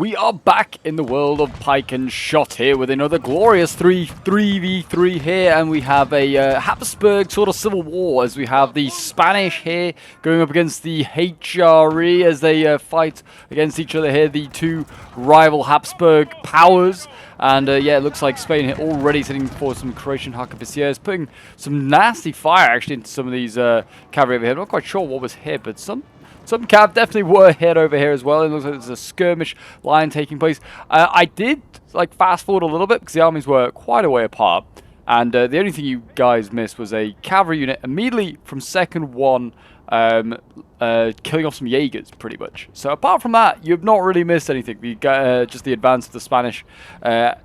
We are back in the world of Pike and Shot here with another glorious 3v3 here, and we have a Hapsburg sort of civil war as we have the Spanish here going up against the HRE as they fight against each other here, the two rival Hapsburg powers. And yeah, it looks like Spain here already sitting for some Croatian arquebusiers, putting some nasty fire actually into some of these cavalry over here. I'm not quite sure what was here, but some cav definitely were hit over here as well. It looks like there's a skirmish line taking place. I did like fast forward a little bit because the armies were quite a way apart, and the only thing you guys missed was a cavalry unit immediately from second one killing off some Jaegers pretty much. So apart from that, you've not really missed anything. You got just the advance of the Spanish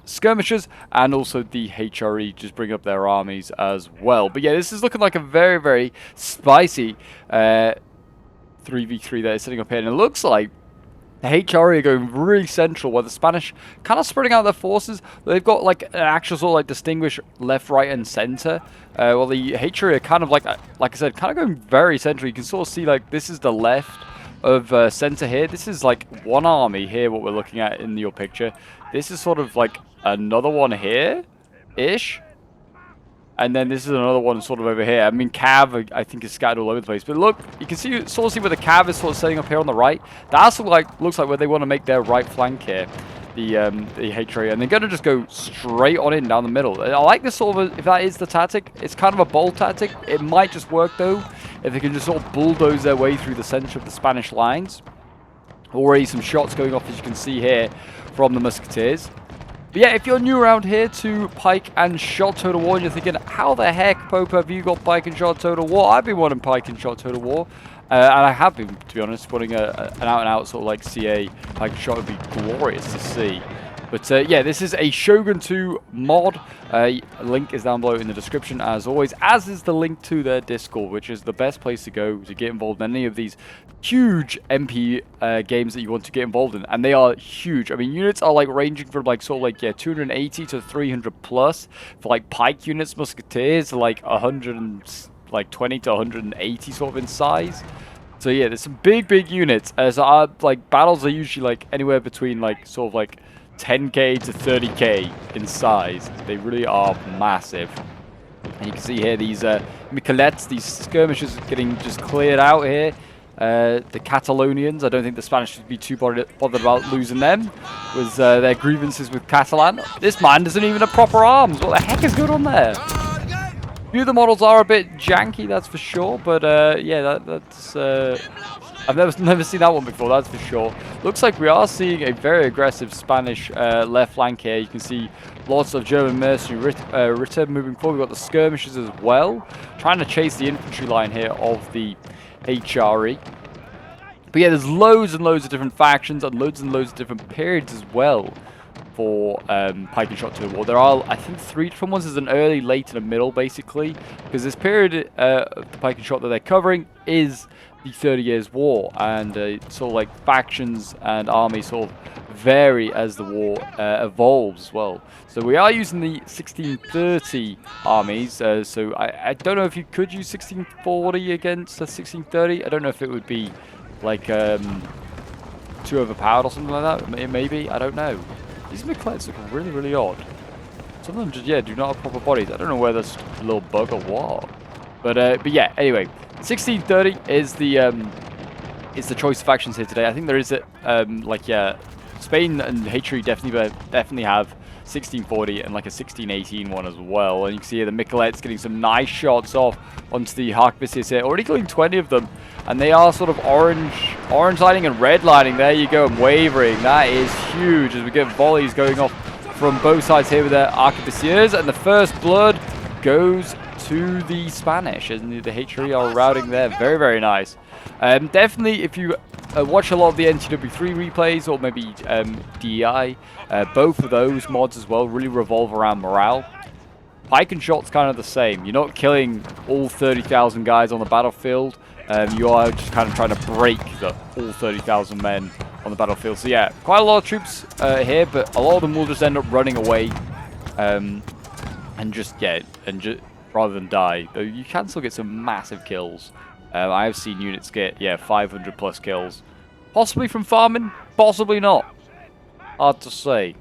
skirmishers and also the HRE just bring up their armies as well. But yeah, this is looking like a very, very spicy 3v3 that is sitting up here, and it looks like the HRE are going really central, where the Spanish kind of spreading out their forces. They've got like an actual sort of like distinguished left, right, and center. While the HRE are kind of like I said, kind of going very central. You can sort of see like this is the left of center here. This is like one army here, what we're looking at in your picture. This is sort of like another one here-ish. And then this is another one sort of over here. I mean, Cav, I think, is scattered all over the place. But look, you can see, sort of see where the Cav is sort of setting up here on the right. That's looks like where they want to make their right flank here, the HRE. And they're going to just go straight on in down the middle. I like this sort of, if that is the tactic, it's kind of a bold tactic. It might just work, though, if they can just sort of bulldoze their way through the center of the Spanish lines. Already some shots going off, as you can see here, from the Musketeers. But yeah, if you're new around here to Pike and Shot Total War and you're thinking, how the heck, Pope, have you got Pike and Shot Total War? I've been wanting Pike and Shot Total War. And I have been, to be honest, wanting an out-and-out sort of like CA Pike and Shot would be glorious to see. But yeah, this is a Shogun 2 mod. Link is down below in the description as always, as is the link to their Discord, which is the best place to go to get involved in any of these huge MP games that you want to get involved in. And they are huge. I mean, units are like ranging from like sort of like, yeah, 280 to 300 plus. For like Pike units, Musketeers are like 120 to 180 sort of in size. So yeah, there's some big units. As our like battles are usually like anywhere between like sort of like 10k to 30k in size. They really are massive. And you can see here these Miquelettes, these skirmishers getting just cleared out here. The Catalonians, I don't think the Spanish should be too bothered about losing them with their grievances with Catalan. This man doesn't even have proper arms. What the heck is going on there? A few of the models are a bit janky, that's for sure, but yeah, that's I've never seen that one before, that's for sure. Looks like we are seeing a very aggressive Spanish left flank here. You can see lots of German mercenary Ritter moving forward. We've got the skirmishers as well, trying to chase the infantry line here of the HRE. But yeah, there's loads and loads of different factions and loads of different periods as well for Pike and Shot Total War. There are, I think, 3 different ones. There's an early, late, and a middle, basically, because this period of the Pike and Shot that they're covering is the 30 Years' War, and sort of like factions and armies sort of vary as the war evolves as well. So we are using the 1630 armies, so I don't know if you could use 1640 against the 1630. I don't know if it would be like too overpowered or something like that. Maybe, I don't know. These Miquelettes look really odd. Some of them just, yeah, do not have proper bodies. I don't know whether that's a little bug or what. But yeah, anyway, 1630 is the choice of factions here today. I think there is like, yeah, Spain and HRE definitely have 1640 and like a 1618 one as well. And you can see here the Miquelettes getting some nice shots off onto the arquebusiers here, already killing 20 of them. And they are sort of orange lining and red lining. There you go, and wavering. That is huge as we get volleys going off from both sides here with their arquebusiers. And the first blood goes to the Spanish, and the HRE are routing there. Very nice. Definitely, if you watch a lot of the NTW3 replays, or maybe DEI, both of those mods as well really revolve around morale. Pike and Shot's kind of the same. You're not killing all 30,000 guys on the battlefield. You are just kind of trying to break all 30,000 men on the battlefield. So yeah, quite a lot of troops here, but a lot of them will just end up running away, and just rather than die. Though you can still get some massive kills. I have seen units get 500 plus kills, possibly from farming, possibly not. Hard to say.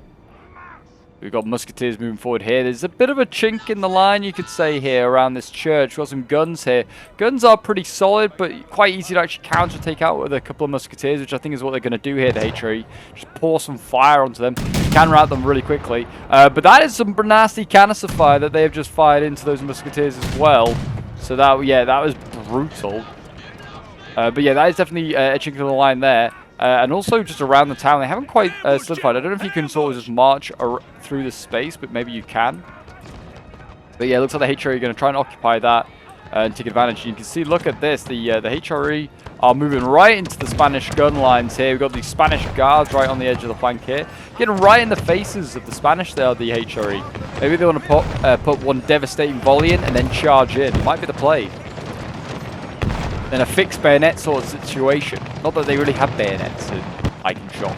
We've got musketeers moving forward here. There's a bit of a chink in the line, you could say, here around this church. We've got some guns here. Guns are pretty solid, but quite easy to actually counter take out with a couple of musketeers, which I think is what they're going to do here, the HRE. Just pour some fire onto them. You can rout them really quickly. But that is some nasty canister fire that they have just fired into those musketeers as well. So that, yeah, that was brutal. But yeah, that is definitely a chink in the line there. And also just around the town, they haven't quite solidified. I don't know if you can sort of just march through the space, but maybe you can. But yeah, it looks like the HRE are going to try and occupy that and take advantage. You can see, look at this, the HRE are moving right into the Spanish gun lines here. We've got the Spanish guards right on the edge of the flank here. Getting right in the faces of the Spanish there, the HRE. Maybe they want to put one devastating volley in and then charge in. Might be the play. In a fixed bayonet sort of situation. Not that they really have bayonets in Pike Shot.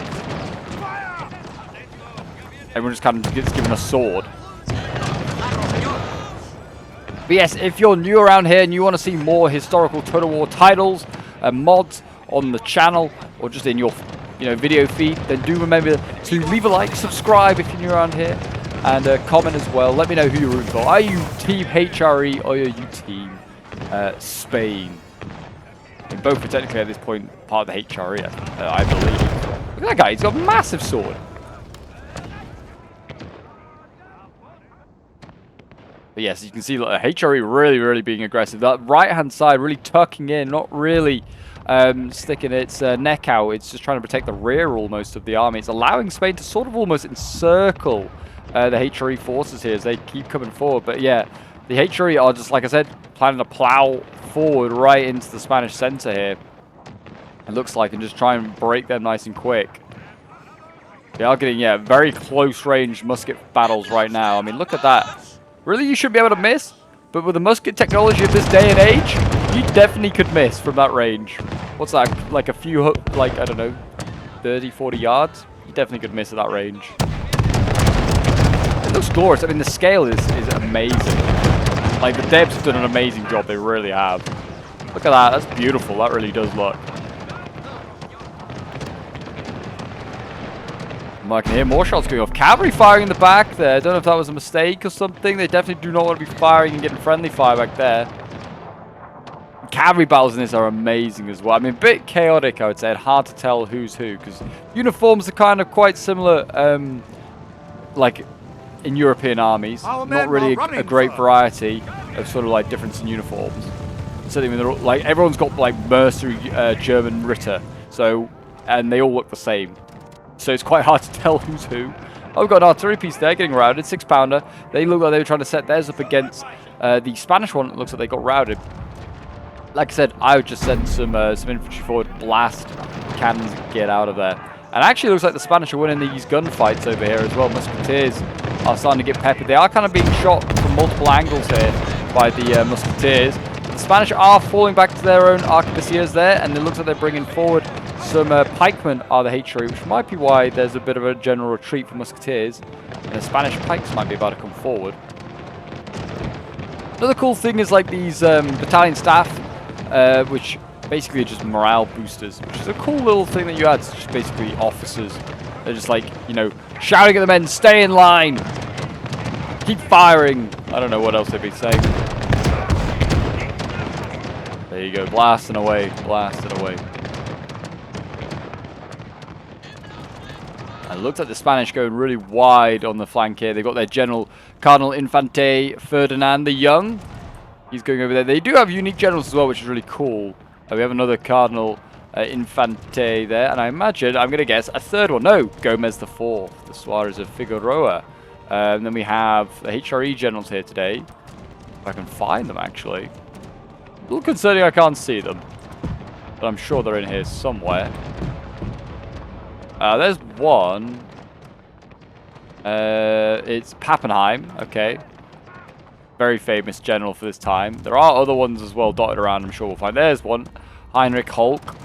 Everyone just kind of gets given a sword. But yes, if you're new around here and you want to see more historical Total War titles and mods on the channel, or just in your video feed, then do remember to leave a like, subscribe if you're new around here, and comment as well. Let me know who you're rooting for. Are you Team HRE or are you Team Spain? Both are technically at this point part of the HRE, I believe. Look at that guy, he's got a massive sword. But yes, you can see look, HRE really being aggressive. That right-hand side really tucking in, not really sticking its neck out. It's just trying to protect the rear almost of the army. It's allowing Spain to sort of almost encircle the HRE forces here as they keep coming forward. But yeah, the HRE are just, like I said, planning to plow forward right into the Spanish center here. It looks like, and just try and break them nice and quick. They are getting, yeah, very close range musket battles right now. I mean, look at that. Really, you should be able to miss, but with the musket technology of this day and age, you definitely could miss from that range. What's that, like a few, like, I don't know, 30, 40 yards? You definitely could miss at that range. It looks glorious. I mean, the scale is amazing. Like, the devs have done an amazing job. They really have. Look at that. That's beautiful. That really does look. I can hear more shots going off. Cavalry firing in the back there. I don't know if that was a mistake or something. They definitely do not want to be firing and getting friendly fire back there. Cavalry battles in this are amazing as well. I mean, a bit chaotic, I would say. Hard to tell who's who, because uniforms are kind of quite similar, like in European armies. Not really a great variety of sort of like difference in uniforms. Certainly when they're all, like, everyone's got like mercenary German Ritter, so, and they all look the same. So it's quite hard to tell who's who. Oh, we've got an artillery piece there getting routed, 6-pounder. They look like they were trying to set theirs up against the Spanish one. It looks like they got routed. Like I said, I would just send some infantry forward, blast cannons, get out of there. And actually, it looks like the Spanish are winning these gunfights over here as well. Musketeers are starting to get peppered. They are kind of being shot from multiple angles here by the Musketeers. The Spanish are falling back to their own arquebusiers there, and it looks like they're bringing forward some pikemen are the HRE, which might be why there's a bit of a general retreat for Musketeers. And the Spanish pikes might be about to come forward. Another cool thing is like these battalion staff, which basically are just morale boosters, which is a cool little thing that you add. It's just basically officers. They're just like, you know, shouting at the men, stay in line, keep firing. I don't know what else they'd be saying. There you go, blasting away, blasting away. And it looks like the Spanish going really wide on the flank here. They've got their general, Cardinal Infante Ferdinand the Young. He's going over there. They do have unique generals as well, which is really cool. We have another Cardinal Infante there. And I imagine, I'm going to guess, a third one. No, Gomez the Fourth, the Suarez of Figueroa. And then we have the HRE generals here today. If I can find them, actually. A little concerning I can't see them. But I'm sure they're in here somewhere. There's one. It's Pappenheim. Okay. Very famous general for this time. There are other ones as well dotted around, I'm sure we'll find. There's one. Heinrich Hulk.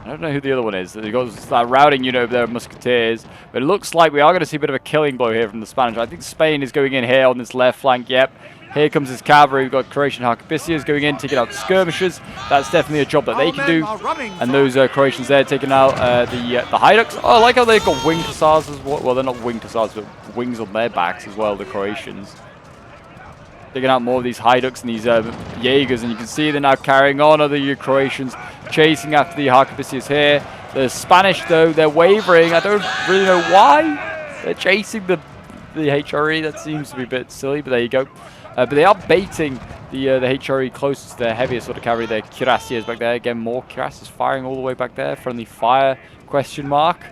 I don't know who the other one is. They've got that routing unit over there of Musketeers. But it looks like we are going to see a bit of a killing blow here from the Spanish. I think Spain is going in here on this left flank. Yep. Here comes his cavalry. We've got Croatian Arquebusiers going in, taking out the skirmishers. That's definitely a job that they can do. And those Croatians there taking out the Haiduks. Oh, I like how they've got winged hussars as well. Well, they're not winged hussars, but wings on their backs as well, the Croatians. Taking out more of these Haiduks and these Jaegers. And you can see they're now carrying on. Other Croatians chasing after the Arquebusiers here. The Spanish, though, they're wavering. I don't really know why. They're chasing the HRE. That seems to be a bit silly, but there you go. But they are baiting the HRE closest to their heaviest sort of cavalry. Their cuirassiers back there. Again, more cuirassiers firing all the way back there. Friendly fire, question mark.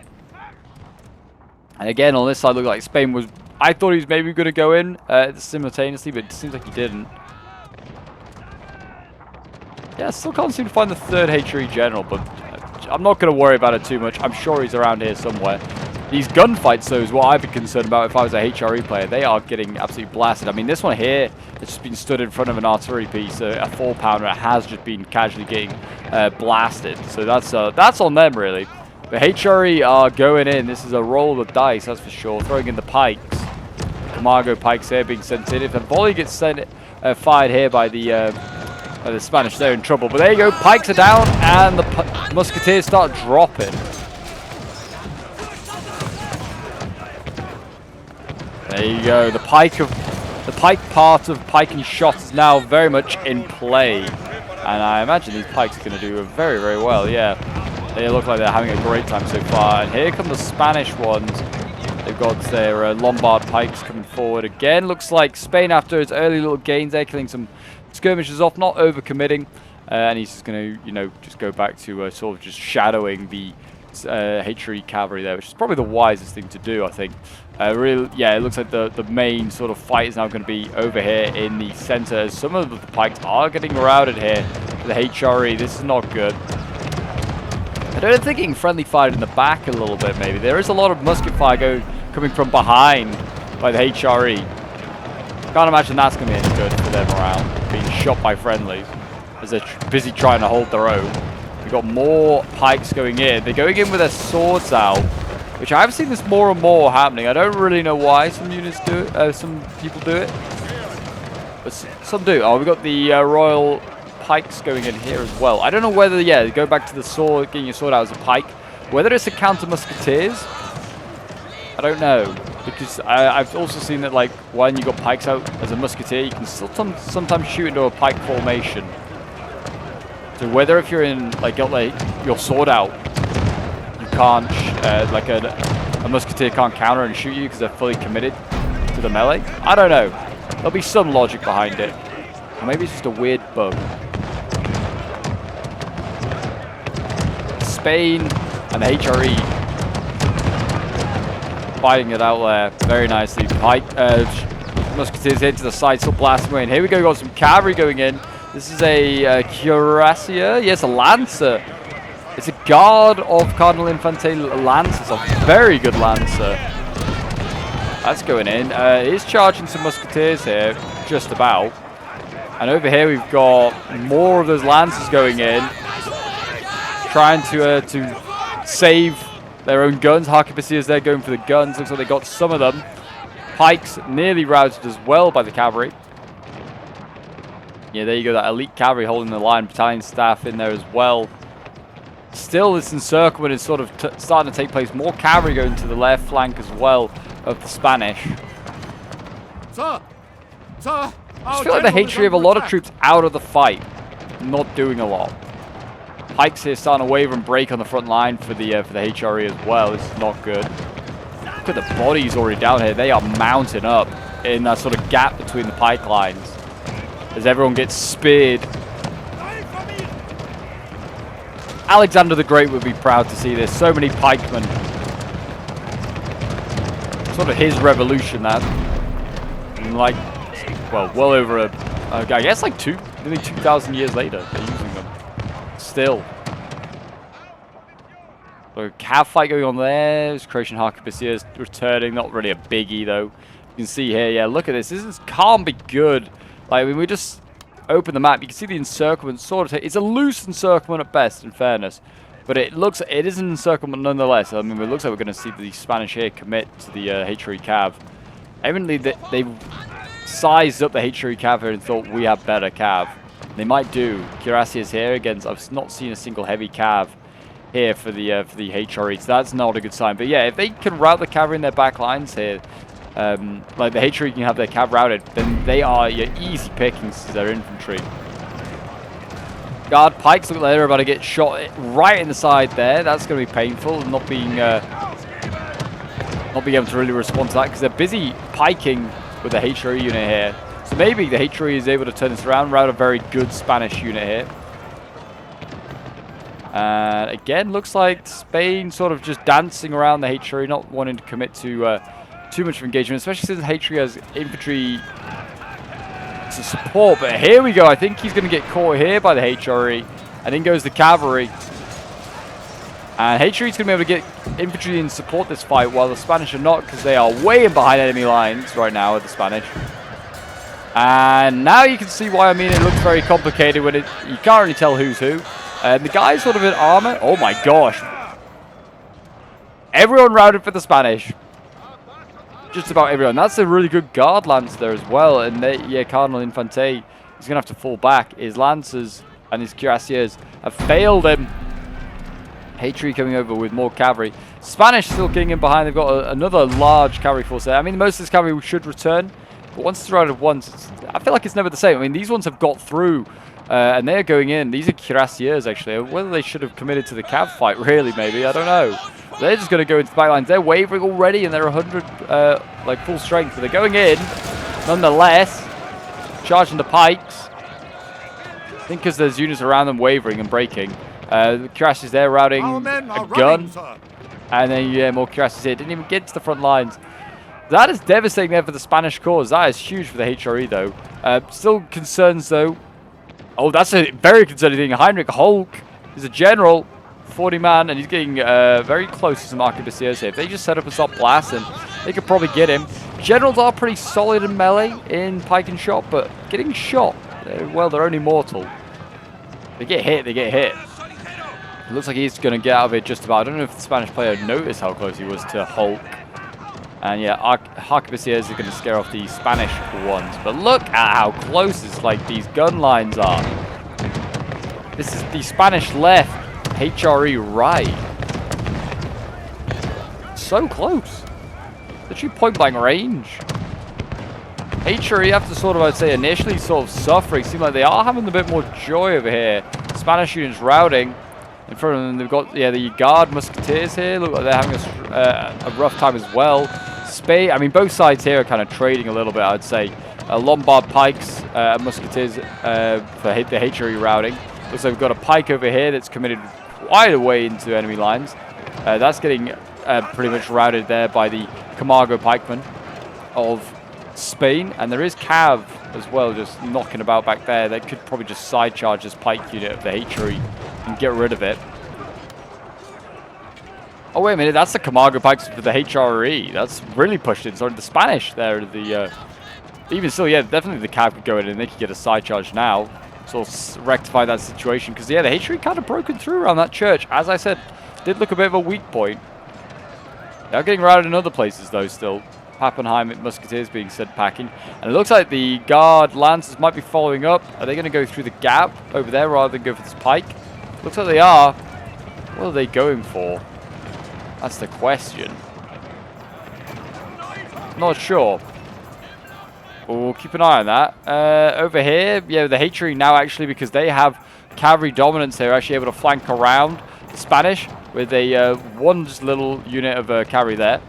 And again, on this side, looked like Spain was... I thought he was maybe going to go in simultaneously, but it seems like he didn't. Yeah, still can't seem to find the third HRE general, but I'm not going to worry about it too much. I'm sure he's around here somewhere. These gunfights, though, is what I'd be concerned about if I was a HRE player. They are getting absolutely blasted. I mean, this one here has just been stood in front of an artillery piece, a 4-pounder. It has just been casually getting blasted. So that's on them, really. The HRE are going in. This is a roll of the dice, that's for sure. Throwing in the pikes. Camargo pikes here being sent in. If a volley gets fired here by the Spanish, they're in trouble. But there you go. Pikes are down, and the musketeers start dropping. There you go. The pike part of pike and shot is now very much in play, and I imagine these pikes are going to do very, very well. Yeah, they look like they're having a great time so far. And here come the Spanish ones. They've got their Lombard pikes coming forward again. Looks like Spain, after its early little gains, they're killing some skirmishers off, not overcommitting, and he's just going to, you know, just go back to sort of just shadowing the HRE cavalry there, which is probably the wisest thing to do, I think. Really, yeah, it looks like the main sort of fight is now going to be over here in the center, as some of the pikes are getting routed here for the HRE. This is not good. I don't think getting friendly fired in the back a little bit, maybe. There is a lot of musket fire coming from behind by the HRE. Can't imagine that's going to be any good for their morale, being shot by friendlies as they're busy trying to hold their own. We've got more pikes going in. They're going in with their swords out, which I've seen this more and more happening. I don't really know why some units do it, some people do it, but some do. Oh, we've got the Royal Pikes going in here as well. I don't know whether, yeah, go back to the sword, getting your sword out as a pike, whether it's a counter musketeers, I don't know, because I've also seen that, like, when you got pikes out as a musketeer, you can still sometimes shoot into a pike formation. So whether if you're in, like, got like your sword out, you can't, like a musketeer can't counter and shoot you because they're fully committed to the melee. I don't know. There'll be some logic behind it. Or maybe it's just a weird bug. Spain and the HRE fighting it out there very nicely. Musketeers into the side, still blasting away. And here we go, got some cavalry going in. This is a cuirassier. Yes, a lancer. It's a guard of Cardinal Infante lancers. A very good lancer. That's going in. He's charging some musketeers here, just about. And over here we've got more of those lancers going in, trying to save their own guns. Arquebusiers there going for the guns. Looks like they got some of them. Pikes nearly routed as well by the cavalry. Yeah, there you go. That elite cavalry holding the line. Battalion staff in there as well. Still, this encirclement is sort of starting to take place. More cavalry going to the left flank as well of the Spanish. Sir! Sir! I just feel like the HRE have a lot of troops out of the fight, not doing a lot. Pikes here starting to waver and break on the front line for the HRE as well. This is not good. Look at the bodies already down here. They are mounting up in that sort of gap between the pike lines as everyone gets speared. Alexander the Great would be proud to see this. So many pikemen. Sort of his revolution, that. And like, well over I guess like nearly 2,000 years later, they're using them. Still. So cav fight going on there. There's Croatian Arquebusiers returning. Not really a biggie though. You can see here, yeah, look at this. This can't be good. Like, when we just open the map, you can see the encirclement sort of. It's a loose encirclement at best, in fairness. But it is an encirclement nonetheless. I mean, it looks like we're going to see the Spanish here commit to the HRE cav. Evidently, they've sized up the HRE cav here and thought we have better cav. They might do. Cuirassiers here against. I've not seen a single heavy cav here for the HRE, so that's not a good sign. But yeah, if they can route the cavalry in their back lines here, like the HRE can have their cav routed, then they are your easy pickings to their infantry. Guard pikes look like they're about to get shot right in the side there. That's going to be painful, not being able to really respond to that because they're busy piking with the HRE unit here. So maybe the HRE is able to turn this around, route a very good Spanish unit here. And again, looks like Spain sort of just dancing around the HRE, not wanting to commit to too much of engagement, especially since the HRE has infantry to support. But here we go. I think he's going to get caught here by the HRE. And in goes the cavalry. And HRE is going to be able to get infantry in support this fight, while the Spanish are not, because they are way in behind enemy lines right now with the Spanish. And now you can see why. I mean, it looks very complicated when you can't really tell who's who. And the guy's sort of in armor. Oh my gosh. Everyone routed for the Spanish. Just about everyone. That's a really good guard lance there as well. And yeah, Cardinal Infante is going to have to fall back. His lancers and his cuirassiers have failed him. HRE coming over with more cavalry. Spanish still getting in behind. They've got another large cavalry force there. I mean, most of this cavalry should return. But once it's routed once, I feel like it's never the same. I mean, these ones have got through. And they're going in. These are cuirassiers, actually. Whether they should have committed to the cav fight, really, maybe. I don't know. They're just going to go into the backlines. They're wavering already, and they're 100, like, full strength. But they're going in, nonetheless. Charging the pikes. I think because there's units around them wavering and breaking. The cuirassiers there routing a gun. And then, yeah, more cuirassiers here. Didn't even get to the front lines. That is devastating there for the Spanish cause. That is huge for the HRE, though. Still concerns, though. Oh, that's a very concerning thing. Heinrich Holk is a general, 40 man, and he's getting very close to some arquebusiers here. If they just set up and start blasting, they could probably get him. Generals are pretty solid in melee in pike and shot, but getting shot, well, they're only mortal. They get hit, they get hit. It looks like he's going to get out of it just about. I don't know if the Spanish player noticed how close he was to Hulk. And yeah, arquebusiers are going to scare off the Spanish ones. But look at how close it's like these gun lines are. This is the Spanish left, HRE right. So close. Literally point blank range. HRE, after sort of, I'd say, initially sort of suffering, seem like they are having a bit more joy over here. Spanish units routing. In front of them, they've got, yeah, the Guard Musketeers here. Look like they're having a rough time as well. Spain, I mean, both sides here are kind of trading a little bit, I'd say. Lombard Pikes and Musketeers for the HRE routing. Looks like we've got a Pike over here that's committed quite a way into enemy lines. That's getting pretty much routed there by the Camargo Pikemen of Spain. And there is Cav as well, just knocking about back there. They could probably just side charge this Pike unit of the HRE and get rid of it. Oh, wait a minute. That's the Camargo Pikes for the HRE. That's really pushed in. Sorry, the Spanish there. Even still, yeah, definitely the Cav could go in and they could get a side charge now. Sort of rectify that situation. Because, yeah, the HRE kind of broken through around that church. As I said, did look a bit of a weak point. They are getting routed in other places, though, still. Pappenheim Musketeers being sent packing. And it looks like the Guard Lancers might be following up. Are they going to go through the gap over there rather than go for this Pike? Looks like they are. What are they going for? That's the question. Not sure. We'll keep an eye on that. Over here, yeah, the HRE now actually, because they have cavalry dominance, they're actually able to flank around the Spanish with a one just little unit of cavalry there.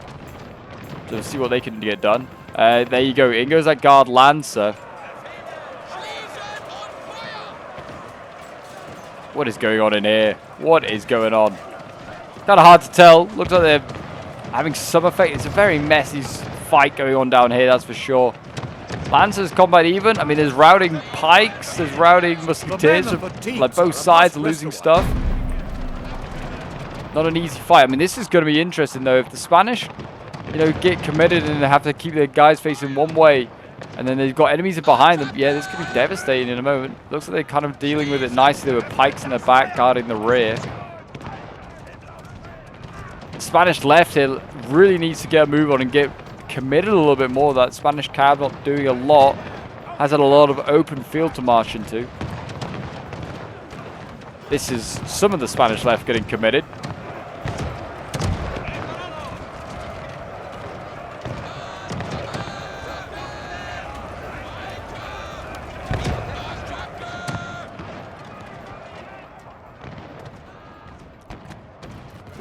So see what they can get done. There you go. In goes that Guard Lancer. What is going on in here? What is going on? Kind of hard to tell. Looks like they're having some effect. It's a very messy fight going on down here, that's for sure. Lancers combat even. I mean, there's routing pikes, there's routing musketeers. Like both sides are losing stuff. Not an easy fight. I mean, this is going to be interesting though. If the Spanish, you know, get committed and have to keep their guys facing one way, and then they've got enemies behind them, yeah, this could be devastating in a moment. Looks like they're kind of dealing with it nicely with pikes in the back guarding the rear. Spanish left here really needs to get a move on and get committed a little bit more. That Spanish cav not doing a lot. Has had a lot of open field to march into. This is some of the Spanish left getting committed.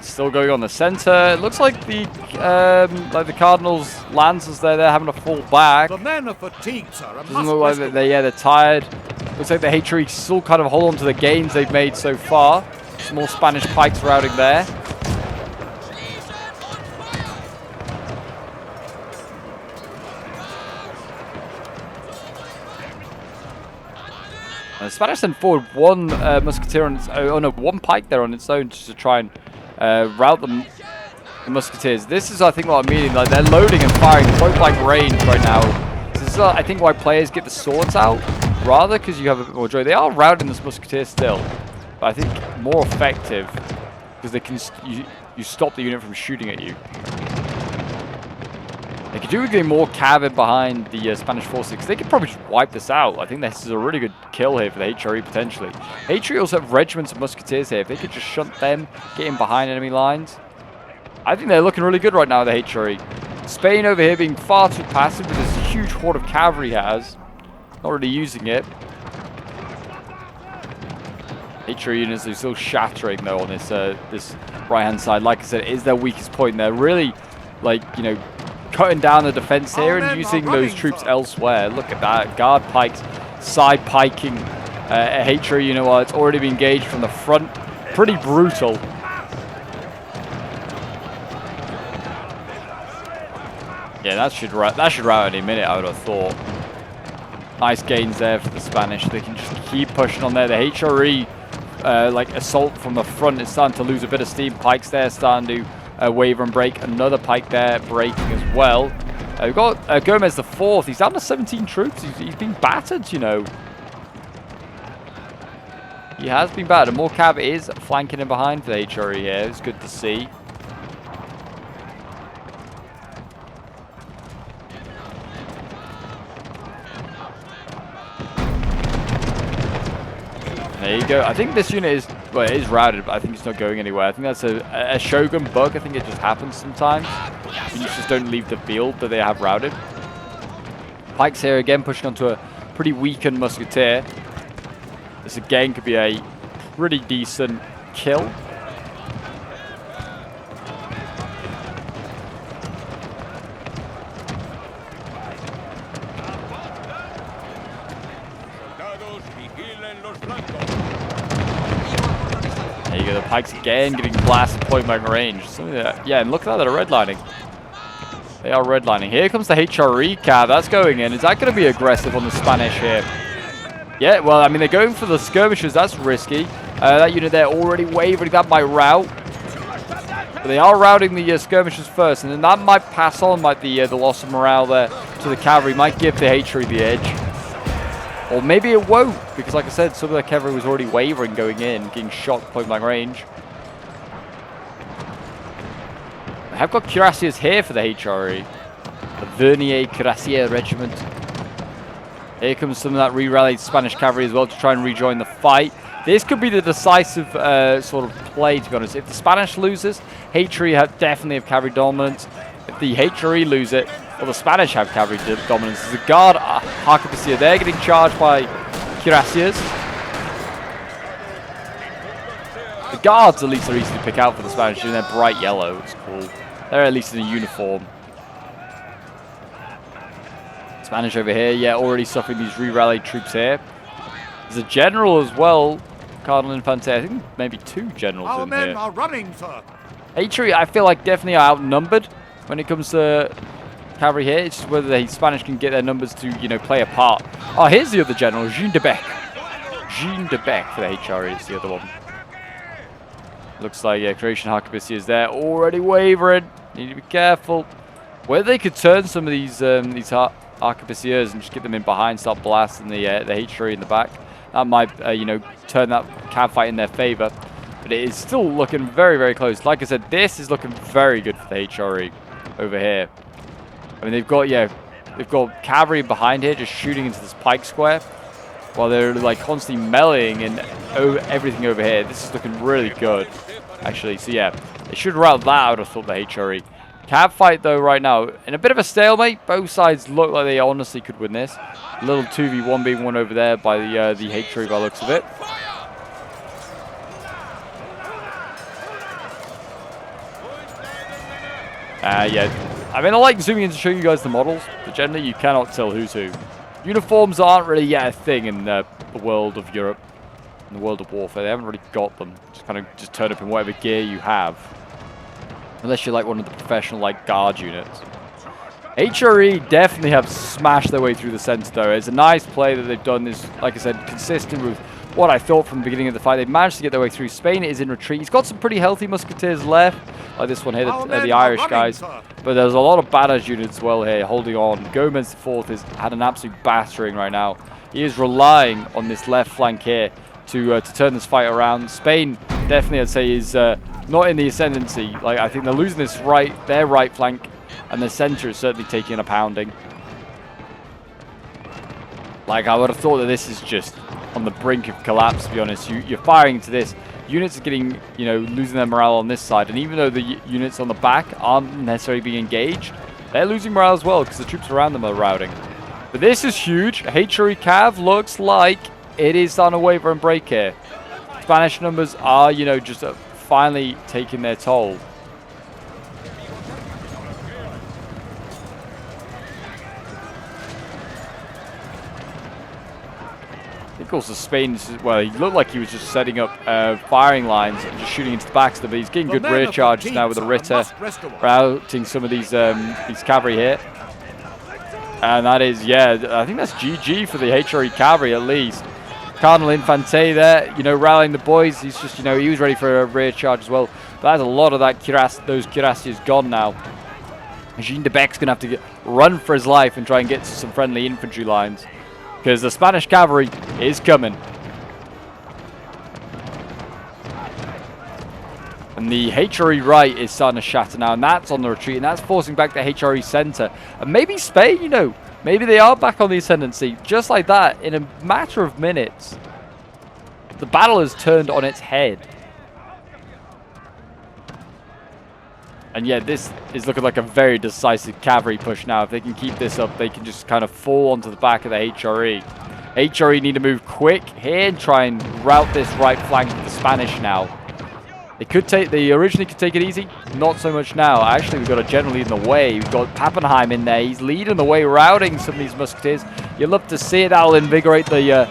Still going on the center. It looks like the Cardinals' Lancers there. They're having to fall back. The men are fatigued, sir. Doesn't look like they're tired. Looks like the Hatchery still kind of hold on to the gains they've made so far. Some more Spanish pikes routing there. The Spanish sent forward one musketeer on its own. Oh no, one pike there on its own just to try and route the musketeers. This is, I think, what I'm meaning. Like, they're loading and firing point blank range right now. This is, I think, why players get the swords out rather, because you have a bit more joy. They are routing this musketeer still, but I think more effective because they can you stop the unit from shooting at you. They could do with getting more cav in behind the Spanish forces, because they could probably just wipe this out. I think this is a really good kill here for the HRE, potentially. HRE also have regiments of musketeers here. If they could just shunt them, get in behind enemy lines, I think they're looking really good right now, the HRE. Spain over here being far too passive with this huge horde of cavalry he has. Not really using it. HRE units are still shattering, though, on this this right-hand side. Like I said, it is their weakest point. They're really, like, you know, cutting down the defense here and using those troops elsewhere. Look at that. Guard pikes, side piking. HRE, you know what, it's already been engaged from the front. Pretty brutal. Yeah, that should rout any minute, I would have thought. Nice gains there for the Spanish. They can just keep pushing on there. The HRE, like, assault from the front is starting to lose a bit of steam. Pikes there starting to waver and break. Another pike there breaking as well. We've got Gomez the 4th. He's down to 17 troops. He's been battered, you know. He has been battered. More cav is flanking in behind for the HRE here. It's good to see. There you go. I think this unit is, well, it is routed, but I think it's not going anywhere. I think that's a Shogun bug. I think it just happens sometimes. Units just don't leave the field that they have routed. Pikes here again pushing onto a pretty weakened musketeer. This again could be a pretty decent kill. There you go, the pikes again getting blasted point blank range. Yeah, and look at that, they're redlining. They are redlining. Here comes the HRE cav. That's going in. Is that going to be aggressive on the Spanish here? Yeah, well, I mean, they're going for the skirmishers. That's risky. That unit there already wavering. That might rout. But they are routing the skirmishers first, and then that might pass on, might the loss of morale there to the cavalry. Might give the HRE the edge. Or maybe it won't, because like I said, some of the cavalry was already wavering going in, getting shot point blank range. I have got cuirassiers here for the HRE. The Vernier Cuirassier Regiment. Here comes some of that re-rallied Spanish cavalry as well to try and rejoin the fight. This could be the decisive sort of play, to be honest. If the Spanish loses, HRE definitely have cavalry dominance. If the HRE lose it, well, the Spanish have cavalry dominance. There's a guard arquebusier there getting charged by cuirassiers. The guards at least are easy to pick out for the Spanish, and they're bright yellow. It's cool. They're at least in a uniform. Spanish over here, yeah, already suffering these re-rallied troops here. There's a general as well, Cardinal Infante. I think maybe 2 generals in here. Our men are running, sir. HRE, I feel like, definitely are outnumbered when it comes to cavalry here. It's just whether the Spanish can get their numbers to, you know, play a part. Oh, here's the other general, Jean de Bec. Jean de Bec for the HRE is the other one. Looks like, yeah, Croatian arquebusiers there, already wavering. Need to be careful. Whether they could turn some of these arquebusiers and just get them in behind, start blasting the HRE in the back. That might, you know, turn that cav fight in their favor. But it is still looking very, very close. Like I said, this is looking very good for the HRE over here. I mean, they've got cavalry behind here just shooting into this pike square, while they're like constantly meleeing and everything over here. This is looking really good, actually. So yeah, they should rout that out, I thought, the HRE. Cav fight, though, right now, in a bit of a stalemate. Both sides look like they honestly could win this. A little 2v1 being won over there by the HRE by the looks of it. Yeah, I mean, I like zooming in to show you guys the models, but generally you cannot tell who's who. Uniforms aren't really yet a thing in the world of Europe, in the world of warfare. They haven't really got them. Just kind of turn up in whatever gear you have. Unless you're like one of the professional like guard units. HRE definitely have smashed their way through the center though. It's a nice play that they've done. Is, like I said, consistent with what I thought from the beginning of the fight. They've managed to get their way through. Spain is in retreat. He's got some pretty healthy musketeers left. Like this one here, the Irish guys. But there's a lot of badass units as well here holding on. Gomez IV has had an absolute battering right now. He is relying on this left flank here to turn this fight around. Spain definitely, I'd say, is not in the ascendancy. Like, I think they're losing their right flank, and the center is certainly taking a pounding. Like, I would have thought that this is just on the brink of collapse, to be honest. You're firing into this. Units are getting, losing their morale on this side, and even though the units on the back aren't necessarily being engaged, they're losing morale as well because the troops around them are routing. But this is huge. HRE Cav looks like it is starting to waver and break here. Spanish numbers are, just finally taking their toll. I think also Spain, well, he looked like he was just setting up firing lines and just shooting into the backs of them, but he's getting good rear charges now with the Ritter, routing some of these cavalry here. And that is, yeah, I think that's GG for the HRE cavalry at least. Cardinal Infante there, rallying the boys. He's just, he was ready for a rear charge as well. But that's a lot of that those cuirassiers gone now. Jean de Bec's going to have to run for his life and try and get to some friendly infantry lines, because the Spanish cavalry is coming. And the HRE right is starting to shatter now, and that's on the retreat, and that's forcing back the HRE center. And maybe Spain, maybe they are back on the ascendancy, just like that, in a matter of minutes. The battle has turned on its head. And yeah, this is looking like a very decisive cavalry push now. If they can keep this up, they can just kind of fall onto the back of the HRE. HRE need to move quick here and try and rout this right flank of the Spanish now. They originally could take it easy, not so much now. Actually, we've got a general lead in the way. We've got Pappenheim in there. He's leading the way, routing some of these musketeers. You'd love to see it. That'll invigorate the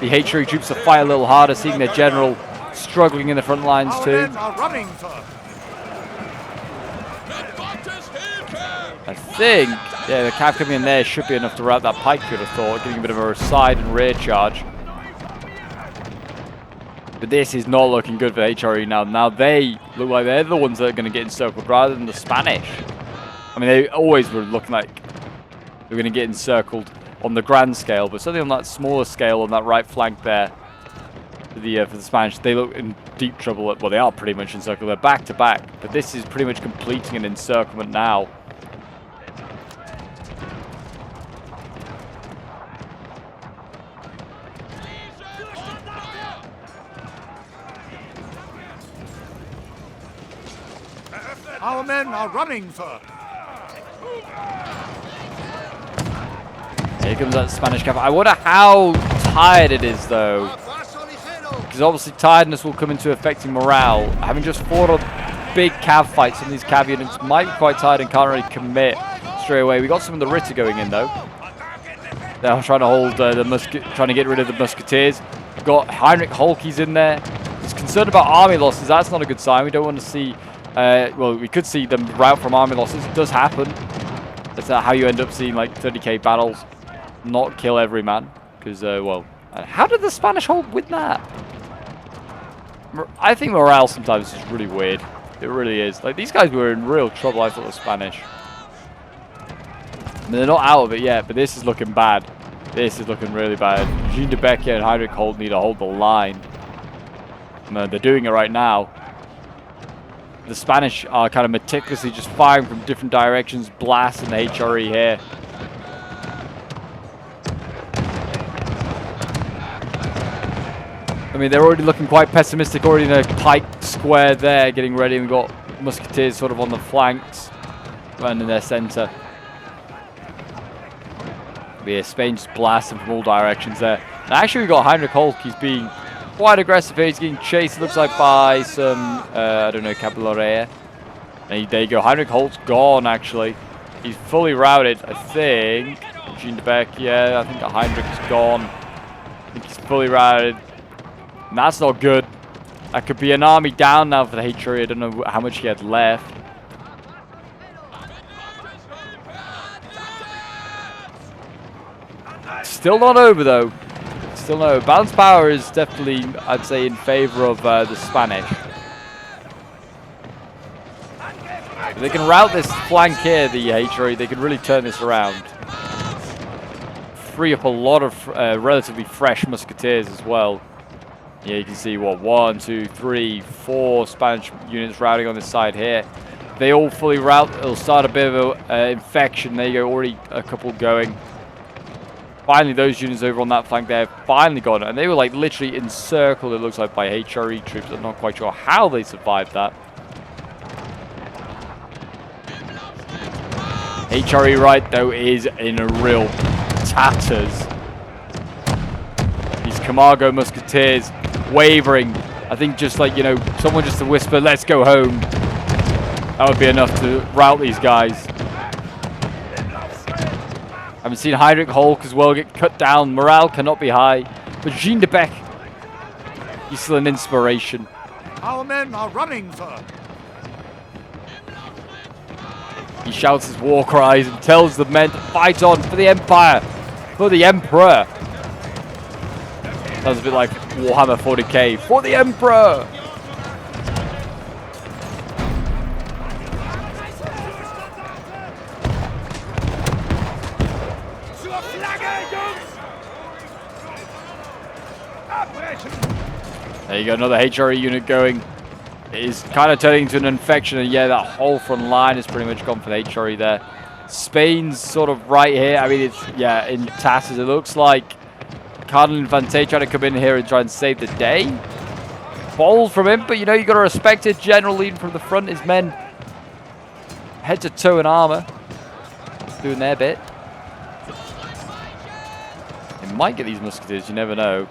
HRE troops to fight a little harder, seeing their general struggling in the front lines too. I think, yeah, the cav coming in there should be enough to rout that pike, could have thought, getting a bit of a side and rear charge. But this is not looking good for HRE now. Now they look like they're the ones that are going to get encircled rather than the Spanish. I mean, they always were looking like they were going to get encircled on the grand scale, but certainly on that smaller scale, on that right flank there, for the Spanish, they look in deep trouble. Well, they are pretty much encircled. They're back to back, but this is pretty much completing an encirclement now. Our men are running, sir. Here comes that Spanish cav. I wonder how tired it is, though. Because obviously tiredness will come into affecting morale. Having just fought a big cav fight, some of these cav units might be quite tired and can't really commit straight away. We got some of the Ritter going in, though. They're trying to hold trying to get rid of the musketeers. We've got Heinrich Holke's in there. He's concerned about army losses. That's not a good sign. We don't want to see. Well, we could see them rout from army losses. It does happen. That's how you end up seeing like 30k battles not kill every man. Because, well, how did the Spanish hold with that? I think morale sometimes is really weird. It really is. Like, these guys were in real trouble, I thought, the Spanish. I mean, they're not out of it yet, but this is looking bad. This is looking really bad. Jean de Becker and Heinrich Holt need to hold the line. And, they're doing it right now. the Spanish are kind of meticulously just firing from different directions, blasting the HRE here. I mean, they're already looking quite pessimistic, already in a Pike square there, getting ready. We've got musketeers sort of on the flanks and in their center. Yeah, Spain just blasting from all directions there. And actually, we've got Heinrich Hulk. He's being quite aggressive here. He's getting chased, it looks like, by some, I don't know, Cavalry. And there you go. Heinrich Hulk's gone, actually. He's fully routed, I think. Jean de Beck, yeah, I think Heinrich's gone. I think he's fully routed. And that's not good. That could be an army down now for the HRE. I don't know how much he had left. Still not over, though. Still no. Balance power is definitely, I'd say, in favor of the Spanish. If they can route this flank here, the HRE, they can really turn this around. Free up a lot of relatively fresh musketeers as well. Yeah, you can see, what, 1, 2, 3, 4 Spanish units routing on this side here. They all fully route. It'll start a bit of an infection. There you go, already a couple going. Finally, those units over on that flank there finally got it. And they were like literally encircled, it looks like, by HRE troops. I'm not quite sure how they survived that. HRE right, though, is in a real tatters. These Camargo musketeers wavering. I think just like, you know, someone just to whisper, let's go home. That would be enough to rout these guys. I haven't seen Heinrich Hulk as well get cut down. Morale cannot be high. But Jean de Beck, he's still an inspiration. Our men are running, sir. He shouts his war cries and tells the men to fight on for the Empire, for the Emperor. Sounds a bit like Warhammer 40k, for the Emperor. There you go, another HRE unit going. It is kind of turning into an infection, and yeah, that whole front line is pretty much gone for the HRE there. Spain's sort of right here. I mean, it's, yeah, in tatters. It looks like Cardinal Infante trying to come in here and try and save the day. Bold from him, but you know, you got to respect it. General leading from the front. His men head to toe in armor, doing their bit. They might get these musketeers, you never know.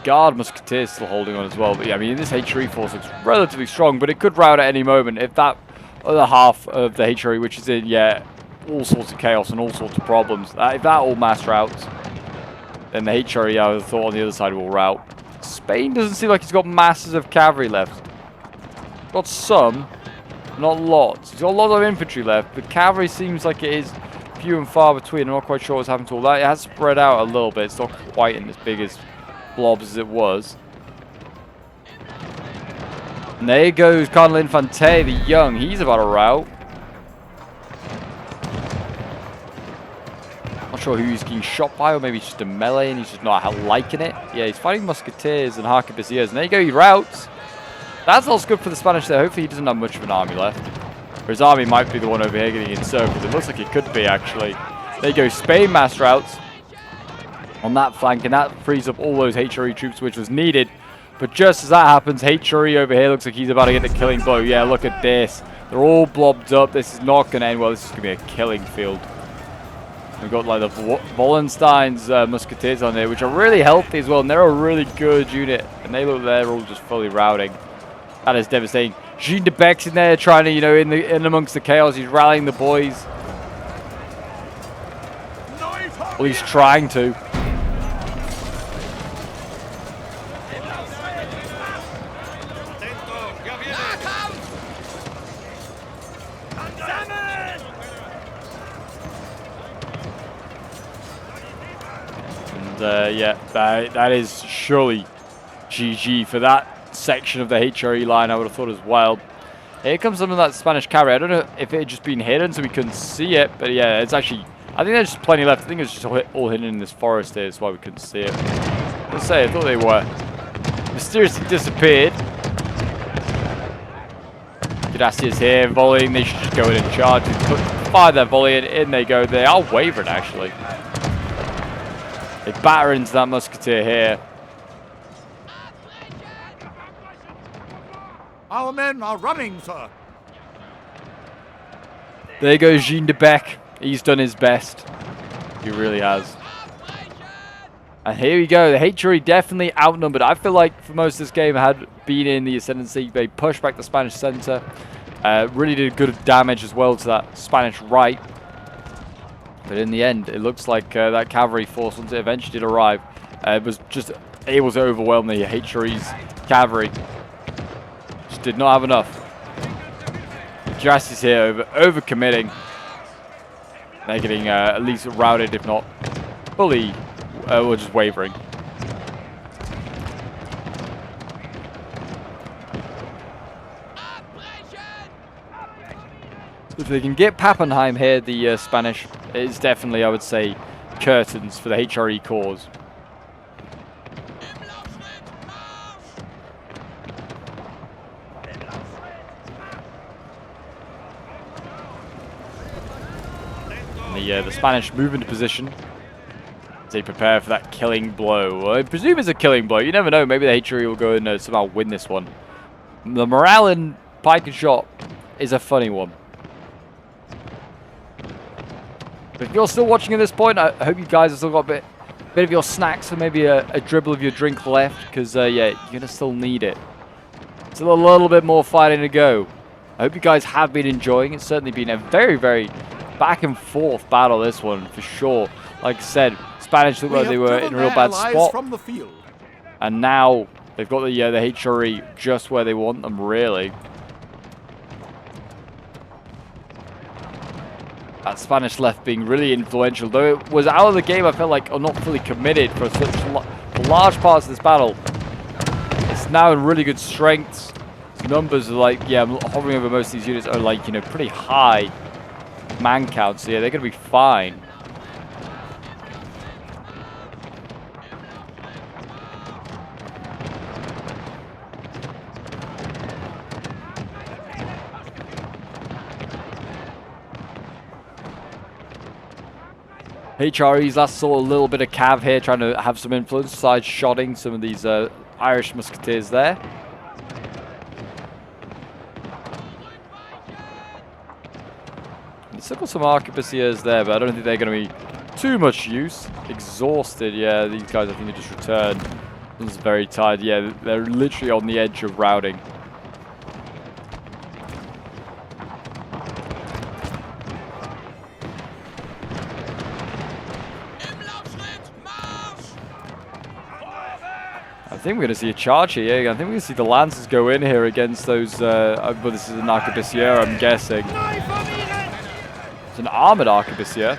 Guard musketeers still holding on as well, but yeah, I mean, this HRE force looks relatively strong, but it could rout at any moment if that other half of the HRE, which is in, yeah, all sorts of chaos and all sorts of problems, if that all mass routes, then the HRE, I would have thought, on the other side will rout. Spain doesn't seem like he's got masses of cavalry left. Got some, not lots. He's got a lot of infantry left, but cavalry seems like it is few and far between. I'm not quite sure what's happened to all that. It has spread out a little bit. It's not quite in as big as blobs as it was. And there goes Cardinal Infante, the young. He's about to rout. Not sure who he's getting shot by, or maybe it's just a melee and he's just not liking it. Yeah, he's fighting musketeers and harquebusiers. And there you go, he routs. That's also good for the Spanish there. Hopefully he doesn't have much of an army left. Or his army might be the one over here getting encircled. It looks like it could be, actually. There you go, Spain mass routes on that flank, and that frees up all those HRE troops, which was needed. But just as that happens, HRE over here looks like he's about to get the killing blow. Yeah, look at this. They're all blobbed up. This is not going to end well. This is going to be a killing field. We've got like the Wallenstein's musketeers on there, which are really healthy as well, and they're a really good unit. And they look, they're all just fully routing. That is devastating. Jean de Beck's in there trying to, you know, in amongst the chaos, he's rallying the boys. Well, he's trying to. And yeah, that is surely GG for that section of the HRE line, I would have thought as well. Here comes some of that Spanish cavalry. I don't know if it had just been hidden so we couldn't see it, but yeah, it's actually, I think there's just plenty left. I think it's just all hidden in this forest here, that's why we couldn't see it. Let's say, I thought they were mysteriously disappeared. Gracias here, volleying. They should just go in and charge. Fire their volley, and in they go. They are wavering, actually. They batter into that musketeer here. Our men are running, sir. There goes Jean de Beck. He's done his best. He really has. And here we go. The HRE definitely outnumbered. I feel like for most of this game had been in the ascendancy. They pushed back the Spanish center. Really did good damage as well to that Spanish right. But in the end, it looks like that cavalry force, once it eventually did arrive, was just able to overwhelm the HRE's cavalry. Just did not have enough. Justice here over-committing. They're getting at least routed, if not fully, or just wavering. If they can get Pappenheim here, the Spanish, it's definitely, I would say, curtains for the HRE cause. The Spanish move into position as they prepare for that killing blow. Well, I presume it's a killing blow. You never know. Maybe the HRE will go and somehow win this one. The morale in Pike Shot is a funny one. But if you're still watching at this point, I hope you guys have still got a bit of your snacks and maybe a dribble of your drink left, because yeah, you're gonna still need it. Still a little bit more fighting to go. I hope you guys have been enjoying. It's certainly been a very, very back and forth battle, this one for sure. Like I said, Spanish looked like they were in a real bad spot, from the field. And now they've got the HRE just where they want them, really. That Spanish left being really influential, though it was out of the game. I felt like, or not fully committed for such large parts of this battle. It's now in really good strengths. Numbers are like, yeah, hovering over most of these units are like, pretty high man counts. So yeah, they're gonna be fine. HRE's last saw a little bit of Cav here, trying to have some influence, side-shotting some of these Irish musketeers there. Still got some arquebusiers there, but I don't think they're going to be too much use. Exhausted, yeah, these guys I think they just returned. One's very tired, yeah, they're literally on the edge of routing. I think we're going to see a charge here. I think we're going to see the Lancers go in here against those, well, this is an arquebusier, I'm guessing. It's an armored arquebusier.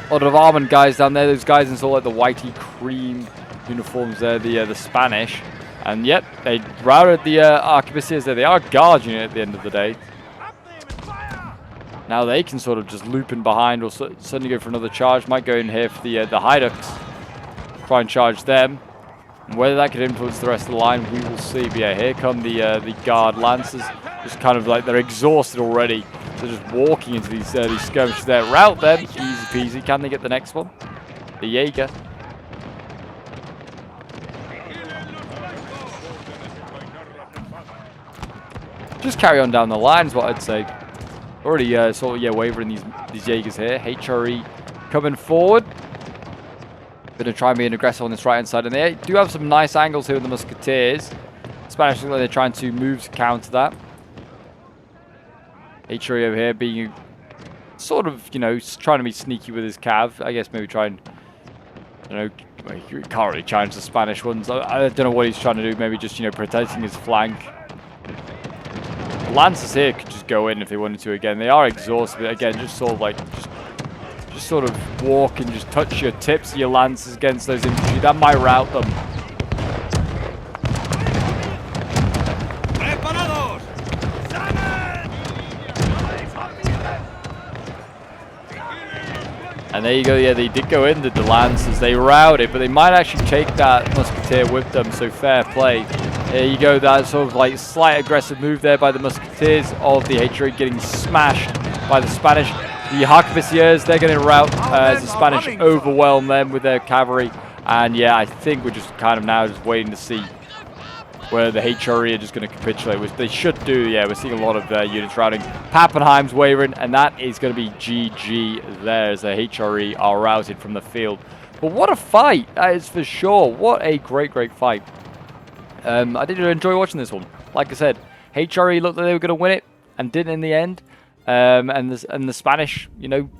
A lot of armored guys down there. Those guys in sort of like the whitey cream uniforms there, the Spanish. And yep, they routed the arquebusiers there. They are a guard unit at the end of the day. Now they can sort of just loop in behind or suddenly go for another charge. Might go in here for the Haiduks. Try and charge them. And whether that could influence the rest of the line, we will see. But yeah, here come the guard lancers. Just kind of like they're exhausted already. They're just walking into these skirmishes there. Rout them, easy peasy. Can they get the next one? The Jaeger. Just carry on down the line is what I'd say. Already sort of wavering these Jaegers here. HRE coming forward. Going to try and be an aggressive on this right hand side, and they do have some nice angles here with the musketeers. Spanish look like they're trying to move to counter that. HRE over here being sort of, trying to be sneaky with his cav. I guess maybe try and, you can't really challenge the Spanish ones. I don't know what he's trying to do. Maybe just, protecting his flank. The Lancers here could just go in if they wanted to again. They are exhausted, but again, just sort of like, just sort of walk and just touch your tips of your lances against those infantry. That might rout them. And And there you go, yeah, they did go in, the Lancers. They routed, but they might actually take that Musketeer with them, so fair play. There you go, that sort of like slight aggressive move there by the Musketeers of the HRE getting smashed by the Spanish. The Arquebusiers, they're going to rout as the Spanish overwhelm them with their cavalry. And yeah, I think we're just kind of now just waiting to see where the HRE are just going to capitulate, which they should do. Yeah, we're seeing a lot of units routing. Pappenheim's wavering, and that is going to be GG there as the HRE are routed from the field. But what a fight, that is for sure. What a great, great fight. I did enjoy watching this one. Like I said, HRE looked like they were going to win it, and didn't in the end. And the Spanish, you know,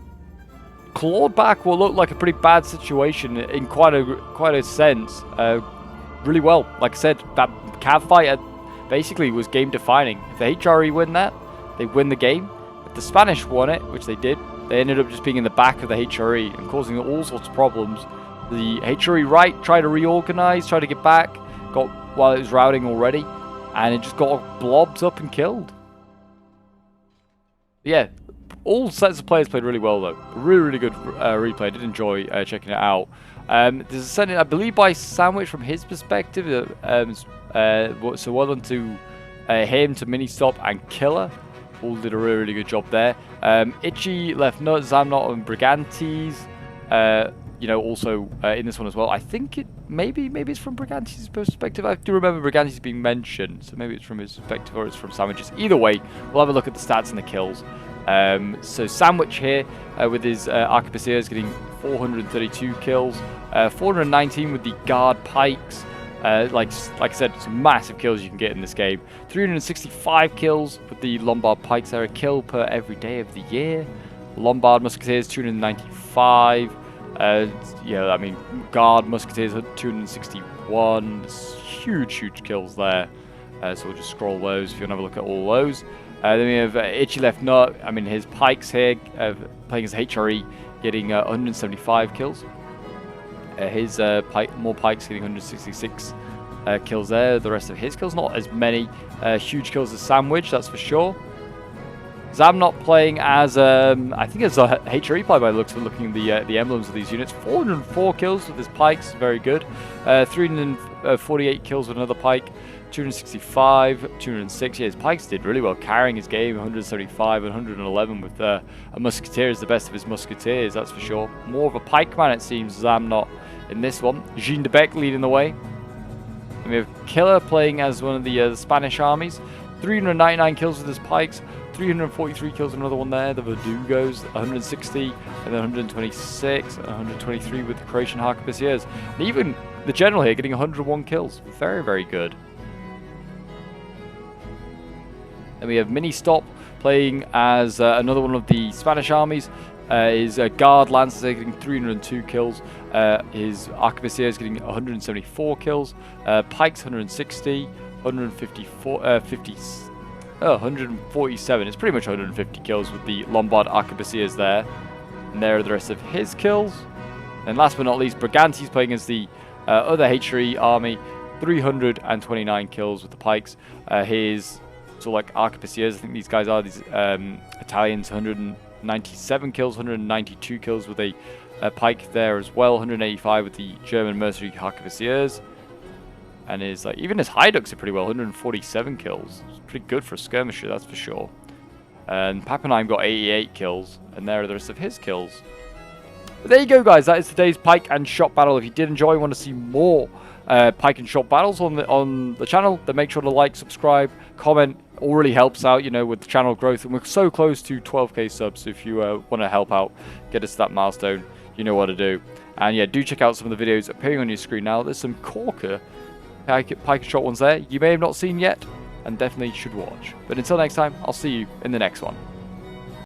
clawed back what looked like a pretty bad situation in quite a sense. Really well. Like I said, that Cav fight basically was game defining. If the HRE win that, they win the game. If the Spanish won it, which they did, they ended up just being in the back of the HRE and causing all sorts of problems. The HRE right tried to reorganize, tried to get back, got while it was routing already, and it just got blobs up and killed. Yeah, all sets of players played really well though. Really, really good replay. I did enjoy checking it out. There's a sentence, I believe, by Sandwich from his perspective. So well done to him, to Mini Stop and Killer. All did a really, really good job there. Itchy, Left Nut, Zamnot and Brigantes. You know, also in this one as well. I think it maybe it's from Brigantes' perspective. I do remember Brigantes being mentioned, so maybe it's from his perspective or it's from Sandwich's. Either way, we'll have a look at the stats and the kills. So Sandwich here with his Arquebusiers getting 432 kills, 419 with the Guard Pikes. Like I said, some massive kills you can get in this game. 365 kills with the Lombard Pikes. They're a kill per every day of the year. Lombard Musketeers 295. Yeah, I mean, Guard Musketeers 261. Huge kills there. So we'll just scroll those if you want to have a look at all those. Then we have Itchy Left Nut. I mean, his Pikes here, playing as HRE, getting 175 kills. His more Pikes getting 166 kills there. The rest of his kills, not as many huge kills as Sandwich, that's for sure. Zamnot playing as, I think it's a HRE player by the looks of looking at the emblems of these units. 404 kills with his Pikes, very good. 348 kills with another Pike. 265, 206. Yeah, his Pikes did really well, carrying his game. 175 and 111 with a Musketeer is the best of his Musketeers, that's for sure. More of a Pike man, it seems, Zamnot in this one. Jean de Bec leading the way. And we have Killer playing as one of the Spanish armies. 399 kills with his Pikes. 343 kills, another one there. The Verdugos, 160, and then 126, and 123 with the Croatian Arquebusiers. And even the General here getting 101 kills. Very, very good. Then we have Mini Stop playing as another one of the Spanish armies. His Guard Lancers getting 302 kills. His Arquebusiers getting 174 kills. Pikes 160, 147. It's pretty much 150 kills with the Lombard Arquebusiers there. And there are the rest of his kills. And last but not least, Brigantes playing as the other HRE army. 329 kills with the Pikes. His like Arquebusiers, I think these guys are these Italians. 197 kills, 192 kills with a Pike there as well. 185 with the German mercenary Arquebusiers. And his even his Haiduks are pretty well. 147 kills. It's pretty good for a skirmisher, that's for sure. And Pappenheim got 88 kills, and there are the rest of his kills. But there you go, guys. That is today's Pike and Shot battle. If you did enjoy, want to see more Pike and Shot battles on the channel, then make sure to like, subscribe, comment. All really helps out, you know, with the channel growth. And we're so close to 12k subs. So if you want to help out, get us to that milestone, you know what to do. And yeah, do check out some of the videos appearing on your screen now. There's some corker Pike and Shot ones there you may have not seen yet, and definitely should watch. But until next time, I'll see you in the next one.